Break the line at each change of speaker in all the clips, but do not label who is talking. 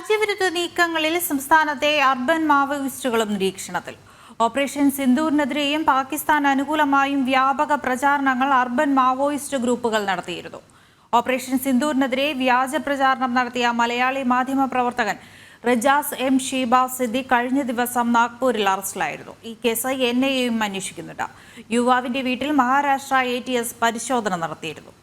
രാജ്യവിരുദ്ധ നീക്കങ്ങളിൽ സംസ്ഥാനത്തെ അർബൻ മാവോയിസ്റ്റുകളും നിരീക്ഷണത്തിൽ. ഓപ്പറേഷൻ സിന്ദൂറിനെതിരെയും പാകിസ്ഥാൻ അനുകൂലമായും വ്യാപക പ്രചാരണങ്ങൾ അർബൻ മാവോയിസ്റ്റ് ഗ്രൂപ്പുകൾ നടത്തിയിരുന്നു. ഓപ്പറേഷൻ സിന്ദൂറിനെതിരെ വ്യാജ പ്രചാരണം നടത്തിയ മലയാളി മാധ്യമ പ്രവർത്തകൻ റജാസ് എം ഷീബാസ് സിദ്ദീഖ് കഴിഞ്ഞ ദിവസം നാഗ്പൂരിൽ അറസ്റ്റിലായിരുന്നു. ഈ കേസ് എൻഐഎയും അന്വേഷിക്കുന്നുണ്ട്. യുവാവിന്റെ വീട്ടിൽ മഹാരാഷ്ട്ര ATS പരിശോധന നടത്തിയിരുന്നു.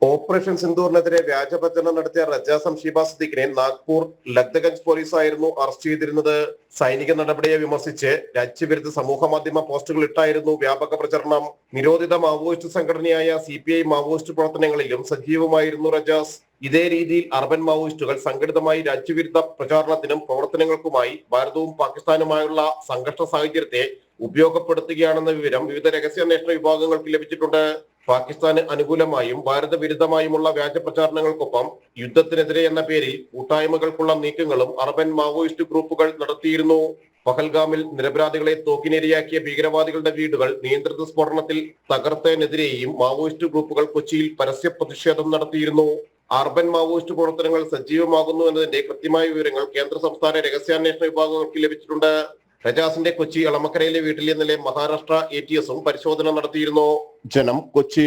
ഓപ്പറേഷൻ സിന്ദൂറിനെതിരെ വ്യാജപ്രചരണം നടത്തിയ റജാസ് എം ഷീബാസ് സിദ്ദീഖിനെ നാഗ്പൂർ ലഗ്ദഗഞ്ച് പോലീസായിരുന്നു അറസ്റ്റ് ചെയ്തിരുന്നത്. സൈനിക നടപടിയെ വിമർശിച്ച് രാജ്യവിരുദ്ധ സമൂഹ മാധ്യമ പോസ്റ്റുകൾ ഇട്ടായിരുന്നു വ്യാപക പ്രചരണം. നിരോധിത മാവോയിസ്റ്റ് സംഘടനയായ CPI മാവോയിസ്റ്റ് പ്രവർത്തനങ്ങളിലും സജീവമായിരുന്നു റജാസ്. ഇതേ രീതിയിൽ അർബൻ മാവോയിസ്റ്റുകൾ സംഘടിതമായി രാജ്യവിരുദ്ധ പ്രചാരണത്തിനും പ്രവർത്തനങ്ങൾക്കുമായി ഭാരതവും പാകിസ്ഥാനുമായുള്ള സംഘർഷ സാഹചര്യത്തെ ഉപയോഗപ്പെടുത്തുകയാണെന്ന വിവരം വിവിധ രഹസ്യാന്വേഷണ വിഭാഗങ്ങൾക്ക് ലഭിച്ചിട്ടുണ്ട്. പാകിസ്ഥാന് അനുകൂലമായും ഭാരത വിരുദ്ധമായുമുള്ള വ്യാജ പ്രചാരണങ്ങൾക്കൊപ്പം യുദ്ധത്തിനെതിരെ എന്ന പേരിൽ കൂട്ടായ്മകൾക്കുള്ള നീക്കങ്ങളും അർബൻ മാവോയിസ്റ്റ് ഗ്രൂപ്പുകൾ നടത്തിയിരുന്നു. പഹൽഗാമിൽ നിരപരാധികളെ തോക്കിനിരയാക്കിയ ഭീകരവാദികളുടെ വീടുകൾ നിയന്ത്രിത സ്ഫോടനത്തിൽ തകർത്തതിനെതിരെയും മാവോയിസ്റ്റ് ഗ്രൂപ്പുകൾ കൊച്ചിയിൽ പരസ്യ പ്രതിഷേധം നടത്തിയിരുന്നു. അർബൻ മാവോയിസ്റ്റ് പ്രവർത്തനങ്ങൾ സജീവമാകുന്നു എന്നതിന്റെ കൃത്യമായ വിവരങ്ങൾ കേന്ദ്ര സംസ്ഥാന രഹസ്യാന്വേഷണ വിഭാഗങ്ങൾക്ക് ലഭിച്ചിട്ടുണ്ട്. റജാസിന്റെ കൊച്ചി അളമക്കരയിലെ വീട്ടിൽ ഇന്നലെ മഹാരാഷ്ട്ര ATSഉം പരിശോധന നടത്തിയിരുന്നു. ജനം, കൊച്ചി.